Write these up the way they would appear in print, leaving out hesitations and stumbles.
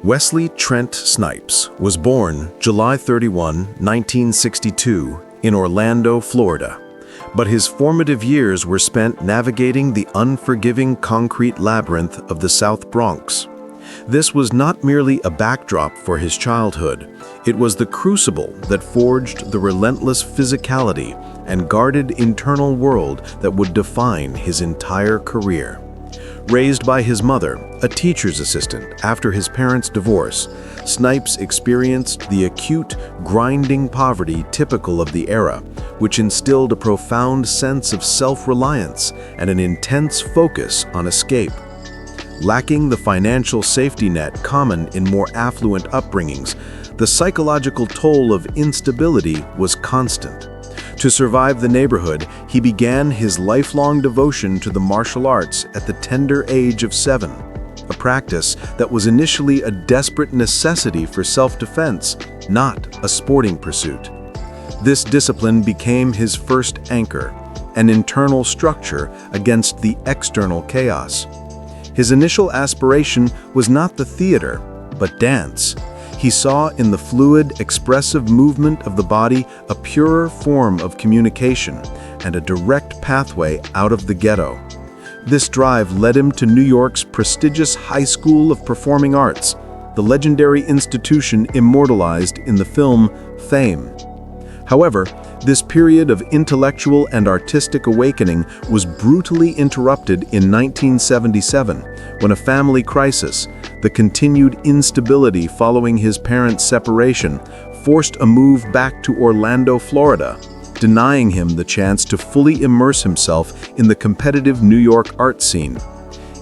Wesley Trent Snipes was born July 31, 1962, in Orlando, Florida. But his formative years were spent navigating the unforgiving concrete labyrinth of the South Bronx. This was not merely a backdrop for his childhood. It was the crucible that forged the relentless physicality and guarded internal world that would define his entire career. Raised by his mother, a teacher's assistant, after his parents' divorce, Snipes experienced the acute, grinding poverty typical of the era, which instilled a profound sense of self-reliance and an intense focus on escape. Lacking the financial safety net common in more affluent upbringings, the psychological toll of instability was constant. To survive the neighborhood, he began his lifelong devotion to the martial arts at the tender age of 7, a practice that was initially a desperate necessity for self-defense, not a sporting pursuit. This discipline became his first anchor, an internal structure against the external chaos. His initial aspiration was not the theater, but dance. He saw in the fluid, expressive movement of the body a purer form of communication and a direct pathway out of the ghetto. This drive led him to New York's prestigious High School of Performing Arts, the legendary institution immortalized in the film Fame. However, this period of intellectual and artistic awakening was brutally interrupted in 1977 when a family crisis, the continued instability following his parents' separation, forced a move back to Orlando, Florida, denying him the chance to fully immerse himself in the competitive New York art scene.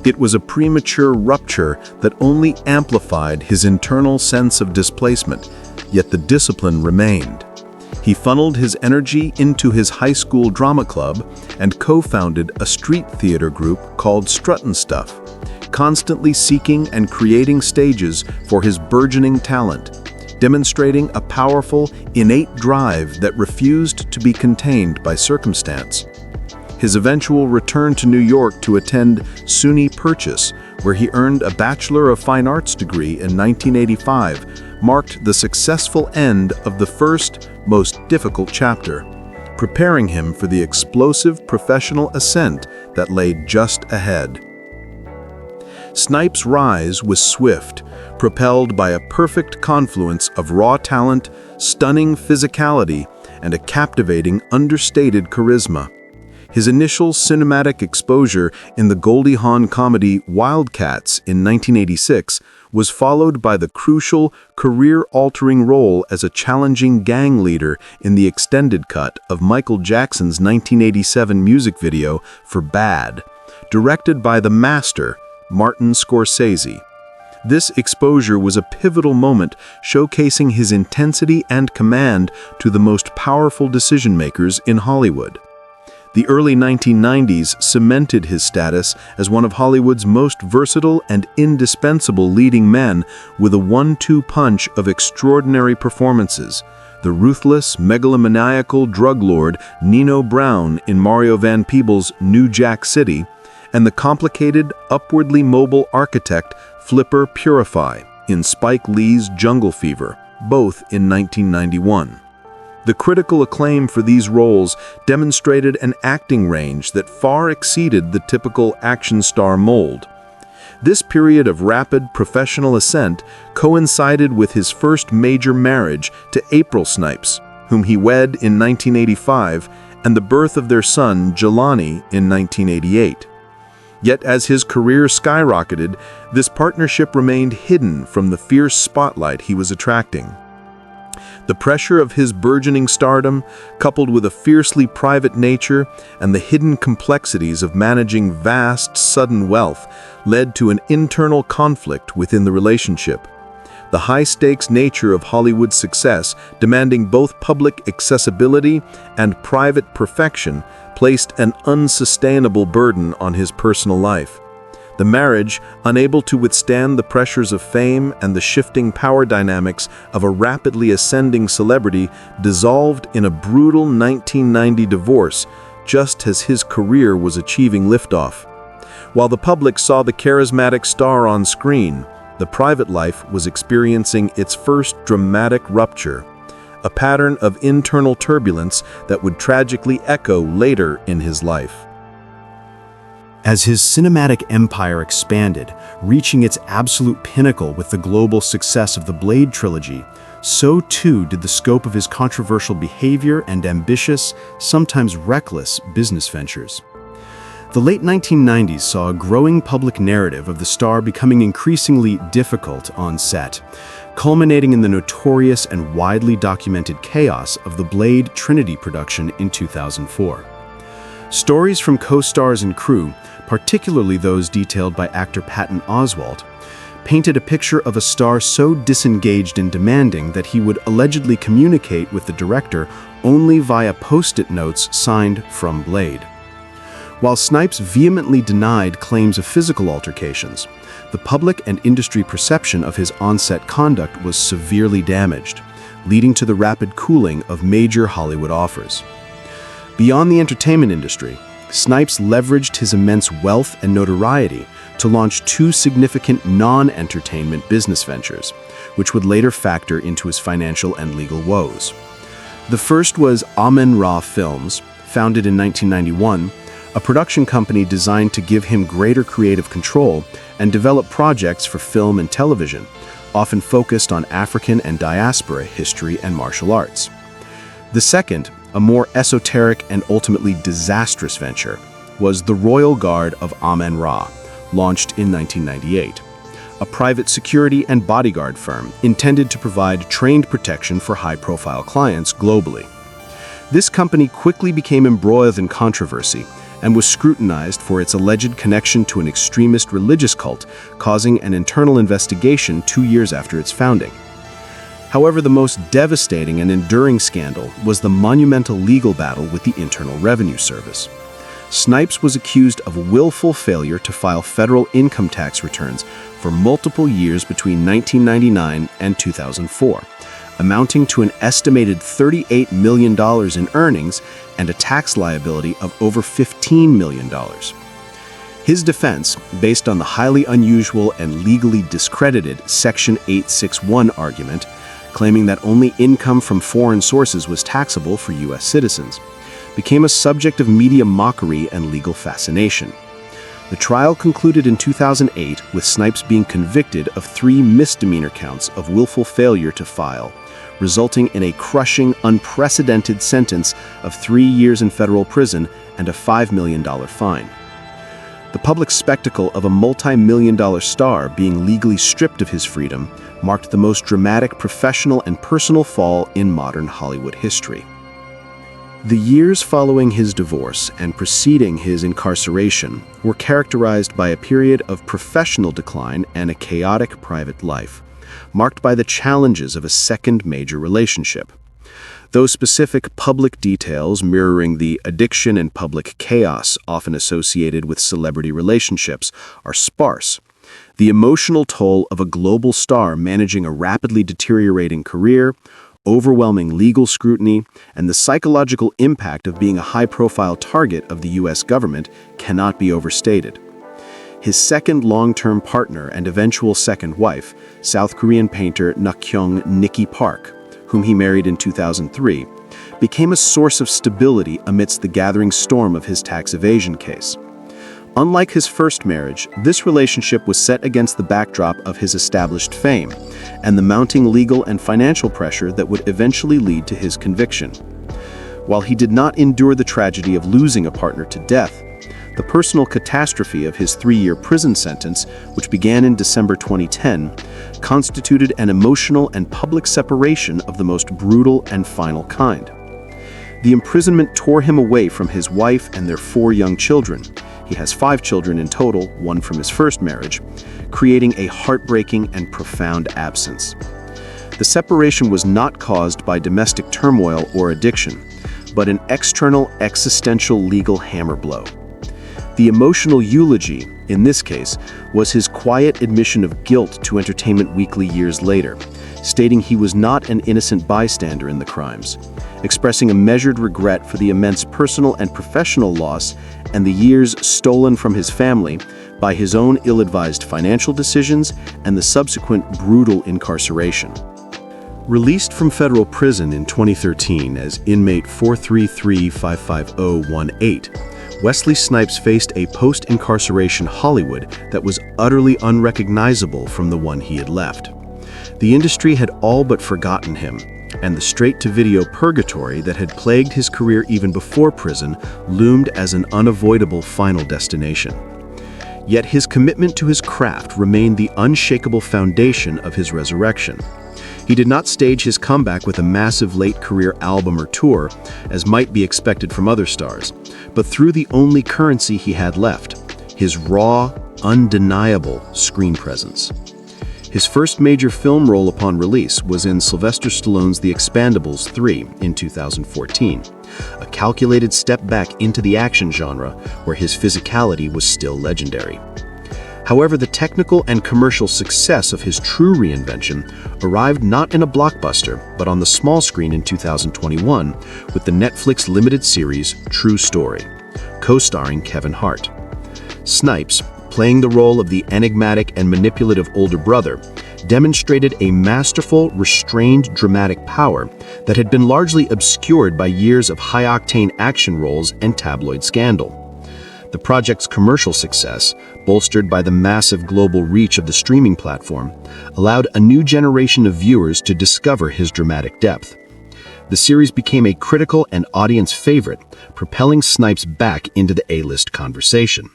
It was a premature rupture that only amplified his internal sense of displacement, yet the discipline remained. He funneled his energy into his high school drama club and co-founded a street theater group called Struttin' Stuff, constantly seeking and creating stages for his burgeoning talent, demonstrating a powerful, innate drive that refused to be contained by circumstance. His eventual return to New York to attend SUNY Purchase, where he earned a Bachelor of Fine Arts degree in 1985, marked the successful end of the first, most difficult chapter, preparing him for the explosive professional ascent that lay just ahead. Snipes' rise was swift, propelled by a perfect confluence of raw talent, stunning physicality, and a captivating, understated charisma. His initial cinematic exposure in the Goldie Hawn comedy Wildcats in 1986 was followed by the crucial, career-altering role as a challenging gang leader in the extended cut of Michael Jackson's 1987 music video for Bad, directed by the master, Martin Scorsese. This exposure was a pivotal moment showcasing his intensity and command to the most powerful decision-makers in Hollywood. The early 1990s cemented his status as one of Hollywood's most versatile and indispensable leading men with a one-two punch of extraordinary performances. The ruthless, megalomaniacal drug lord Nino Brown in Mario Van Peebles' New Jack City, and the complicated, upwardly mobile architect Flipper Purify in Spike Lee's Jungle Fever, both in 1991. The critical acclaim for these roles demonstrated an acting range that far exceeded the typical action star mold. This period of rapid professional ascent coincided with his first major marriage to April Snipes, whom he wed in 1985, and the birth of their son, Jelani, in 1988. Yet as his career skyrocketed, this partnership remained hidden from the fierce spotlight he was attracting. The pressure of his burgeoning stardom, coupled with a fiercely private nature and the hidden complexities of managing vast, sudden wealth, led to an internal conflict within the relationship. The high-stakes nature of Hollywood's success, demanding both public accessibility and private perfection, placed an unsustainable burden on his personal life. The marriage, unable to withstand the pressures of fame and the shifting power dynamics of a rapidly ascending celebrity, dissolved in a brutal 1990 divorce, just as his career was achieving liftoff. While the public saw the charismatic star on screen, the private life was experiencing its first dramatic rupture, a pattern of internal turbulence that would tragically echo later in his life. As his cinematic empire expanded, reaching its absolute pinnacle with the global success of the Blade trilogy, so too did the scope of his controversial behavior and ambitious, sometimes reckless, business ventures. The late 1990s saw a growing public narrative of the star becoming increasingly difficult on set, culminating in the notorious and widely documented chaos of the Blade Trinity production in 2004. Stories from co-stars and crew, particularly those detailed by actor Patton Oswalt, painted a picture of a star so disengaged and demanding that he would allegedly communicate with the director only via post-it notes signed from Blade. While Snipes vehemently denied claims of physical altercations, the public and industry perception of his on-set conduct was severely damaged, leading to the rapid cooling of major Hollywood offers. Beyond the entertainment industry, Snipes leveraged his immense wealth and notoriety to launch two significant non-entertainment business ventures, which would later factor into his financial and legal woes. The first was Amen-Ra Films, founded in 1991, a production company designed to give him greater creative control and develop projects for film and television, often focused on African and diaspora history and martial arts. The second, a more esoteric and ultimately disastrous venture, was the Royal Guard of Amen-Ra, launched in 1998, a private security and bodyguard firm intended to provide trained protection for high-profile clients globally. This company quickly became embroiled in controversy and was scrutinized for its alleged connection to an extremist religious cult, causing an internal investigation 2 years after its founding. However, the most devastating and enduring scandal was the monumental legal battle with the Internal Revenue Service. Snipes was accused of willful failure to file federal income tax returns for multiple years between 1999 and 2004, amounting to an estimated $38 million in earnings and a tax liability of over $15 million. His defense, based on the highly unusual and legally discredited Section 861 argument, claiming that only income from foreign sources was taxable for U.S. citizens, became a subject of media mockery and legal fascination. The trial concluded in 2008 with Snipes being convicted of 3 misdemeanor counts of willful failure to file, resulting in a crushing, unprecedented sentence of 3 years in federal prison and a $5 million fine. The public spectacle of a multi-million-dollar star being legally stripped of his freedom marked the most dramatic professional and personal fall in modern Hollywood history. The years following his divorce and preceding his incarceration were characterized by a period of professional decline and a chaotic private life, marked by the challenges of a second major relationship. Those specific public details mirroring the addiction and public chaos often associated with celebrity relationships are sparse. The emotional toll of a global star managing a rapidly deteriorating career, overwhelming legal scrutiny, and the psychological impact of being a high-profile target of the U.S. government cannot be overstated. His second long-term partner and eventual second wife, South Korean painter Nakkyung Nikki Park, whom he married in 2003, became a source of stability amidst the gathering storm of his tax evasion case. Unlike his first marriage, this relationship was set against the backdrop of his established fame and the mounting legal and financial pressure that would eventually lead to his conviction. While he did not endure the tragedy of losing a partner to death, the personal catastrophe of his 3-year prison sentence, which began in December 2010, constituted an emotional and public separation of the most brutal and final kind. The imprisonment tore him away from his wife and their 4 young children. He has 5 children in total, 1 from his first marriage, creating a heartbreaking and profound absence. The separation was not caused by domestic turmoil or addiction, but an external existential legal hammer blow. The emotional eulogy, in this case, was his quiet admission of guilt to Entertainment Weekly years later, stating he was not an innocent bystander in the crimes, expressing a measured regret for the immense personal and professional loss and the years stolen from his family by his own ill-advised financial decisions and the subsequent brutal incarceration. Released from federal prison in 2013 as inmate 433-55018, Wesley Snipes faced a post-incarceration Hollywood that was utterly unrecognizable from the one he had left. The industry had all but forgotten him, and the straight-to-video purgatory that had plagued his career even before prison loomed as an unavoidable final destination. Yet his commitment to his craft remained the unshakable foundation of his resurrection. He did not stage his comeback with a massive late-career album or tour, as might be expected from other stars, but through the only currency he had left, his raw, undeniable screen presence. His first major film role upon release was in Sylvester Stallone's The Expendables 3 in 2014, a calculated step back into the action genre where his physicality was still legendary. However, the technical and commercial success of his true reinvention arrived not in a blockbuster, but on the small screen in 2021 with the Netflix limited series True Story, co-starring Kevin Hart. Snipes, playing the role of the enigmatic and manipulative older brother, demonstrated a masterful, restrained dramatic power that had been largely obscured by years of high-octane action roles and tabloid scandal. The project's commercial success, bolstered by the massive global reach of the streaming platform, allowed a new generation of viewers to discover his dramatic depth. The series became a critical and audience favorite, propelling Snipes back into the A-list conversation.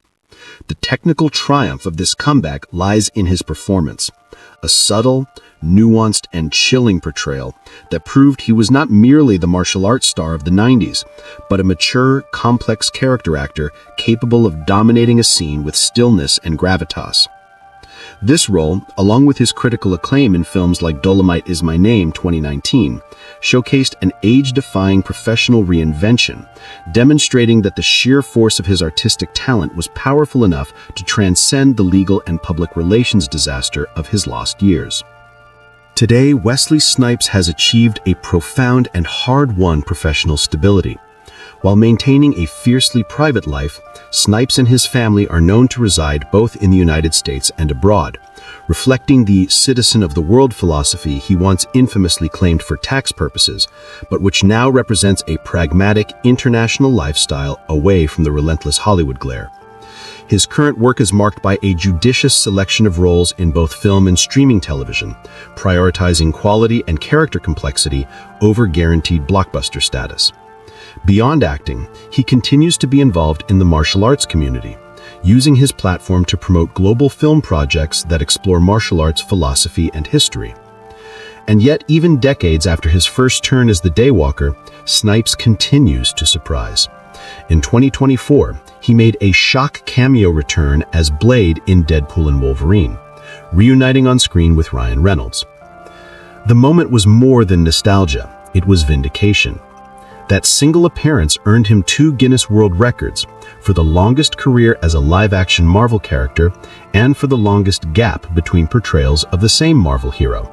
The technical triumph of this comeback lies in his performance, a subtle, nuanced, and chilling portrayal that proved he was not merely the martial arts star of the 90s, but a mature, complex character actor capable of dominating a scene with stillness and gravitas. This role, along with his critical acclaim in films like Dolomite Is My Name 2019, showcased an age-defying professional reinvention, demonstrating that the sheer force of his artistic talent was powerful enough to transcend the legal and public relations disaster of his lost years. Today, Wesley Snipes has achieved a profound and hard-won professional stability. While maintaining a fiercely private life, Snipes and his family are known to reside both in the United States and abroad, reflecting the citizen of the world philosophy he once infamously claimed for tax purposes, but which now represents a pragmatic, international lifestyle away from the relentless Hollywood glare. His current work is marked by a judicious selection of roles in both film and streaming television, prioritizing quality and character complexity over guaranteed blockbuster status. Beyond acting, he continues to be involved in the martial arts community, using his platform to promote global film projects that explore martial arts philosophy and history. And yet, even decades after his first turn as the Daywalker, Snipes continues to surprise. In 2024, he made a shock cameo return as Blade in Deadpool and Wolverine, reuniting on screen with Ryan Reynolds. The moment was more than nostalgia, it was vindication. That single appearance earned him 2 Guinness World Records for the longest career as a live-action Marvel character and for the longest gap between portrayals of the same Marvel hero.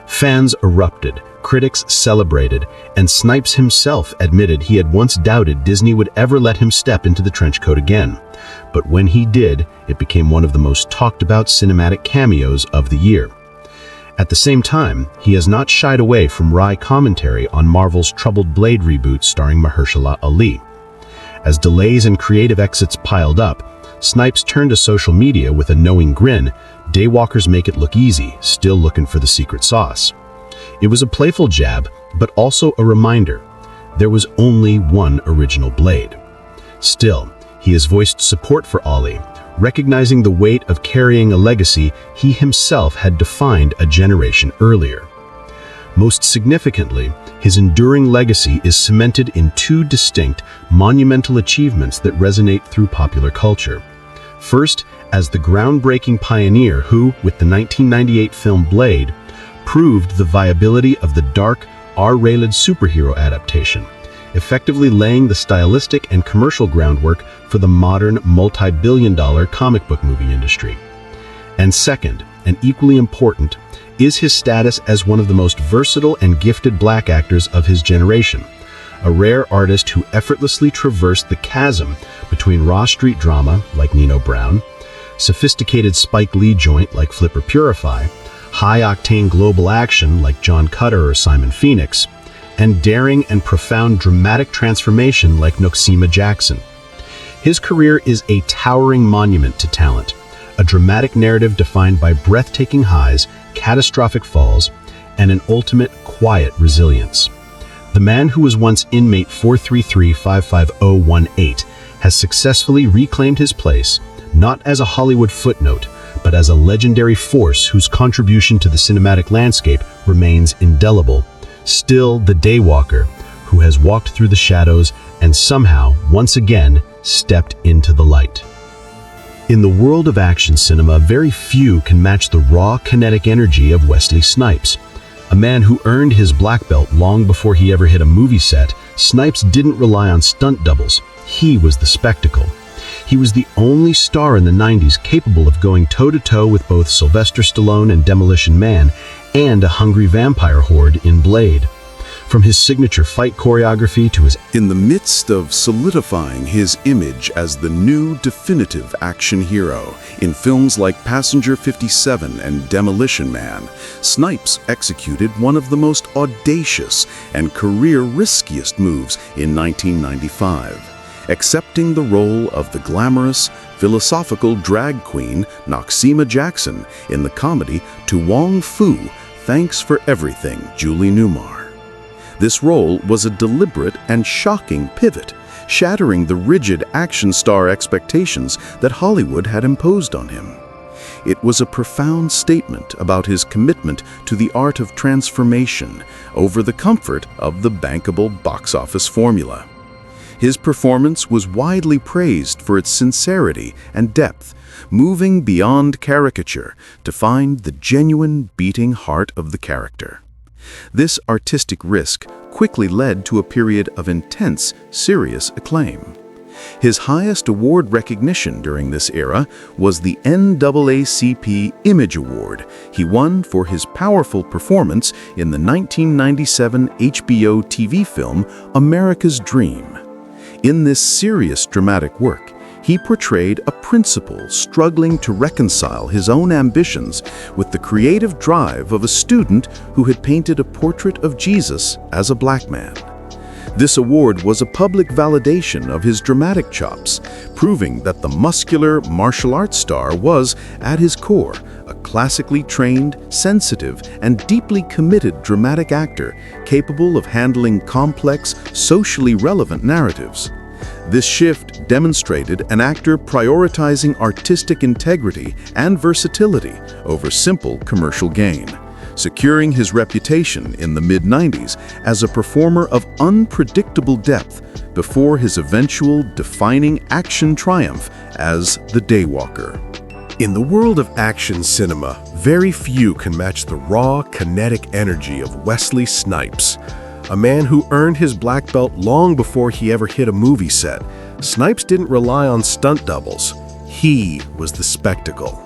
Fans erupted, critics celebrated, and Snipes himself admitted he had once doubted Disney would ever let him step into the trench coat again. But when he did, it became one of the most talked-about cinematic cameos of the year. At the same time, he has not shied away from wry commentary on Marvel's troubled Blade reboot starring Mahershala Ali. As delays and creative exits piled up, Snipes turned to social media with a knowing grin. Daywalkers make it look easy, still looking for the secret sauce. It was a playful jab, but also a reminder. There was only one original Blade. Still, he has voiced support for Ali, recognizing the weight of carrying a legacy he himself had defined a generation earlier. Most significantly, his enduring legacy is cemented in 2 distinct, monumental achievements that resonate through popular culture. First, as the groundbreaking pioneer who, with the 1998 film Blade, proved the viability of the dark, R-rated superhero adaptation, effectively laying the stylistic and commercial groundwork for the modern, multi-billion-dollar comic book movie industry. And second, and equally important, is his status as one of the most versatile and gifted black actors of his generation, a rare artist who effortlessly traversed the chasm between raw street drama, like Nino Brown, sophisticated Spike Lee joint like Flip or Purify, high-octane global action like John Cutter or Simon Phoenix, and daring and profound dramatic transformation like Noxeema Jackson. His career is a towering monument to talent, a dramatic narrative defined by breathtaking highs, catastrophic falls, and an ultimate quiet resilience. The man who was once inmate 433-55018 has successfully reclaimed his place, not as a Hollywood footnote, but as a legendary force whose contribution to the cinematic landscape remains indelible. Still the daywalker, who has walked through the shadows and somehow, once again, stepped into the light. In the world of action cinema, very few can match the raw, kinetic energy of Wesley Snipes. A man who earned his black belt long before he ever hit a movie set, Snipes didn't rely on stunt doubles. He was the spectacle. He was the only star in the 90s capable of going toe-to-toe with both Sylvester Stallone and Demolition Man and a hungry vampire horde in Blade. From his signature fight choreography to his... In the midst of solidifying his image as the new definitive action hero in films like Passenger 57 and Demolition Man, Snipes executed one of the most audacious and career-riskiest moves in 1995. Accepting the role of the glamorous, philosophical drag queen Noxeema Jackson in the comedy To Wong Foo, Thanks for Everything, Julie Newmar. This role was a deliberate and shocking pivot, shattering the rigid action star expectations that Hollywood had imposed on him. It was a profound statement about his commitment to the art of transformation over the comfort of the bankable box office formula. His performance was widely praised for its sincerity and depth, moving beyond caricature to find the genuine beating heart of the character. This artistic risk quickly led to a period of intense, serious acclaim. His highest award recognition during this era was the NAACP Image Award he won for his powerful performance in the 1997 HBO TV film America's Dream. In this serious dramatic work, he portrayed a principal struggling to reconcile his own ambitions with the creative drive of a student who had painted a portrait of Jesus as a black man. This award was a public validation of his dramatic chops, proving that the muscular martial arts star was, at his core, a classically trained, sensitive, and deeply committed dramatic actor capable of handling complex, socially relevant narratives. This shift demonstrated an actor prioritizing artistic integrity and versatility over simple commercial gain, securing his reputation in the mid-90s as a performer of unpredictable depth before his eventual defining action triumph as the Daywalker. In the world of action cinema, very few can match the raw, kinetic energy of Wesley Snipes. A man who earned his black belt long before he ever hit a movie set, Snipes didn't rely on stunt doubles. He was the spectacle.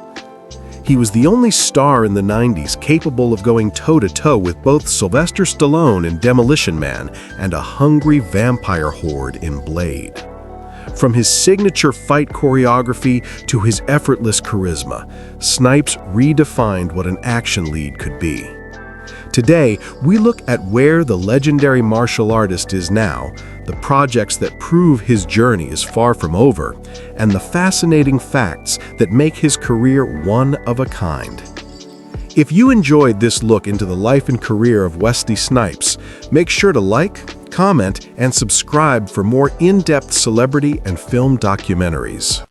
He was the only star in the 90s capable of going toe-to-toe with both Sylvester Stallone in Demolition Man and a hungry vampire horde in Blade. From his signature fight choreography to his effortless charisma, Snipes redefined what an action lead could be. Today, we look at where the legendary martial artist is now, the projects that prove his journey is far from over, and the fascinating facts that make his career one of a kind. If you enjoyed this look into the life and career of Wesley Snipes, make sure to like, comment, and subscribe for more in-depth celebrity and film documentaries.